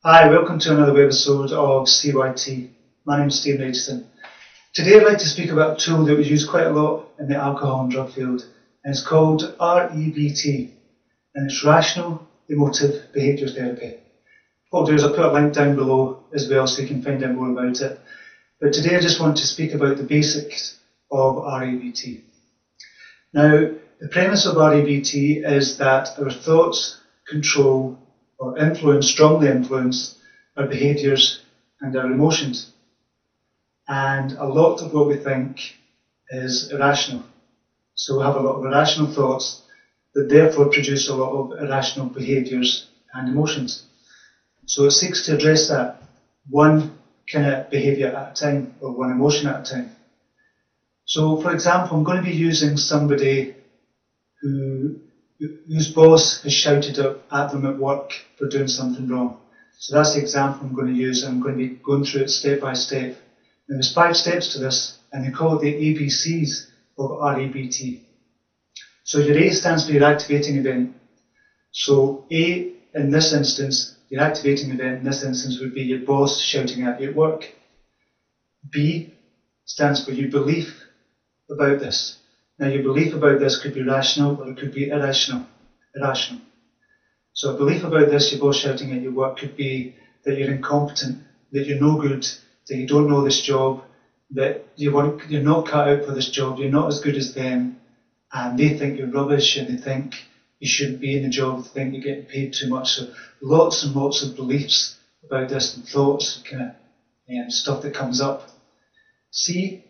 Hi, welcome to another episode of CYT. My name is Stephen Richardson. Today I'd like to speak about a tool that we use quite a lot in the alcohol and drug field, and it's called REBT, and it's Rational Emotive Behaviour Therapy. What I'll do is I'll put a link down below as well so you can find out more about it. But today I just want to speak about the basics of REBT. Now, the premise of REBT is that our thoughts control or strongly influence our behaviours and our emotions. And a lot of what we think is irrational. So we have a lot of irrational thoughts that therefore produce a lot of irrational behaviours and emotions. So it seeks to address that one kind of behaviour at a time, or one emotion at a time. So for example, I'm going to be using somebody whose boss has shouted at them at work for doing something wrong. So that's the example I'm going to use, and I'm going to be going through it step by step. And there's 5 steps to this, and they call it the ABCs of REBT. So your A stands for your activating event. So A, in this instance, your activating event in this instance would be your boss shouting at you at work. B stands for your belief about this. Now, your belief about this could be rational or it could be irrational. So a belief about this, your boss shouting at your work, could be that you're incompetent, that you're no good, that you don't know this job, that you're not cut out for this job, you're not as good as them, and they think you're rubbish and they think you shouldn't be in the job, they think you're getting paid too much. So lots and lots of beliefs about this and thoughts, kind of stuff that comes up. C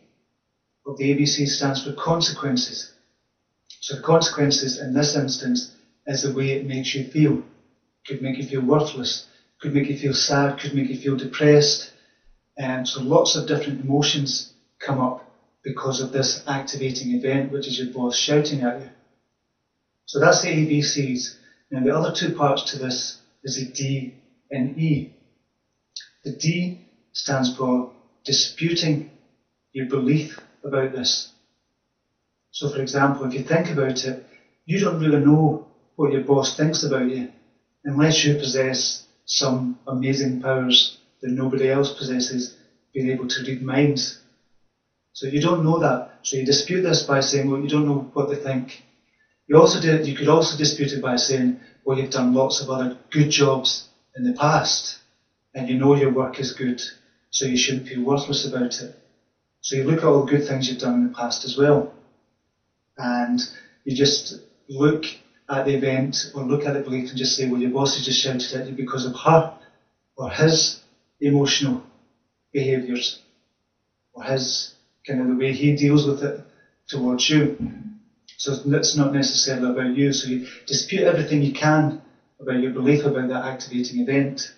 of the ABC stands for consequences. So the consequences in this instance is the way it makes you feel. Could make you feel worthless, could make you feel sad, could make you feel depressed. And so lots of different emotions come up because of this activating event, which is your boss shouting at you. So that's the ABCs. Now the other 2 parts to this is the D and E. The D stands for disputing your belief about this. So for example, if you think about it, you don't really know what your boss thinks about you unless you possess some amazing powers that nobody else possesses, being able to read minds. So you don't know that. So you dispute this by saying, well, you don't know what they think. You could also dispute it by saying, well, you've done lots of other good jobs in the past and you know your work is good, so you shouldn't feel worthless about it. So you look at all the good things you've done in the past as well. And you just look at the event or look at the belief and just say, well, your boss has just shouted at you because of her or his emotional behaviours or his kind of the way he deals with it towards you. So it's not necessarily about you. So you dispute everything you can about your belief about that activating event.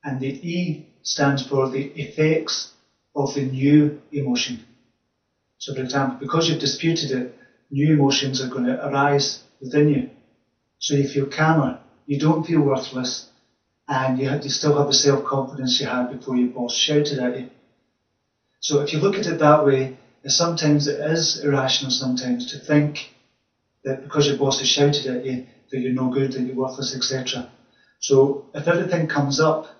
And the E stands for the effects of the new emotion. So for example, because you've disputed it, new emotions are going to arise within you. So you feel calmer, you don't feel worthless, and you still have the self-confidence you had before your boss shouted at you. So if you look at it that way, sometimes it is irrational sometimes to think that because your boss has shouted at you that you're no good, that you're worthless, etc. So if everything comes up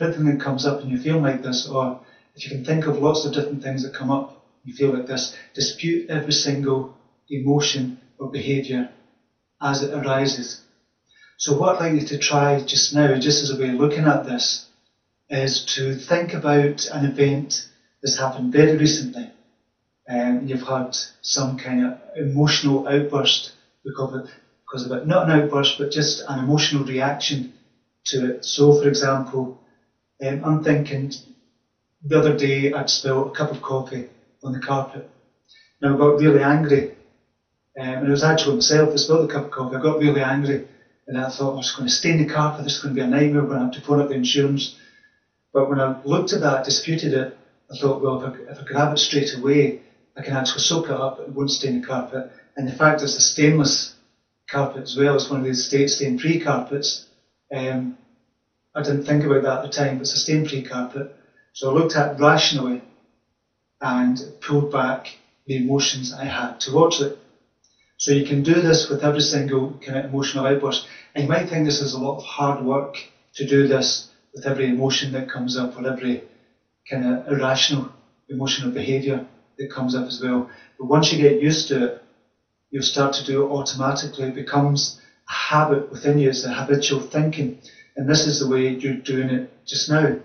and you feel like this, or if you can think of lots of different things that come up, you feel like this, dispute every single emotion or behaviour as it arises. So what I'd like you to try just now, just as a way of looking at this, is to think about an event that's happened very recently. You've had some kind of emotional outburst because of it. Not an outburst, but just an emotional reaction to it. So for example, I'm thinking the other day I'd spilled a cup of coffee on the carpet. Now I got really angry, and it was actually myself that spilled the cup of coffee. I got really angry, and I thought, I'm just going to stain the carpet, this is going to be a nightmare, we're going to have to phone up the insurance. But when I looked at that, disputed it, I thought, well, if I grab it straight away, I can actually soak it up, it won't stain the carpet. And in fact, it's a stainless carpet as well, it's one of these stain-free carpets. I didn't think about that at the time, but it's a stain-free carpet. So I looked at it rationally and pulled back the emotions I had towards it. So you can do this with every single kind of emotional outburst. And you might think this is a lot of hard work to do this with every emotion that comes up, or every kind of irrational emotional behaviour that comes up as well. But once you get used to it, you'll start to do it automatically. It becomes a habit within you. It's a habitual thinking. And this is the way you're doing it just now.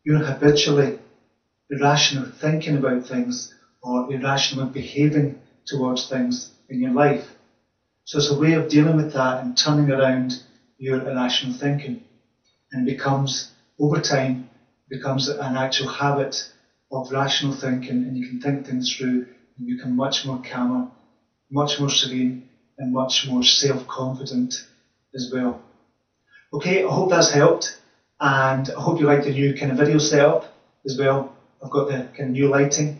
You're habitually irrational thinking about things, or irrational behaving towards things in your life. So it's a way of dealing with that and turning around your irrational thinking. And it becomes, over time, becomes an actual habit of rational thinking, and you can think things through and become much more calmer, much more serene, and much more self-confident as well. Okay, I hope that's helped, and I hope you like the new kind of video setup as well. I've got the kind of new lighting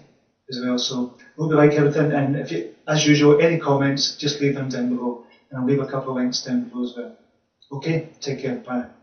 as well, so I hope you like everything, and if you, as usual, any comments, just leave them down below, and I'll leave a couple of links down below as well. Okay, take care, bye.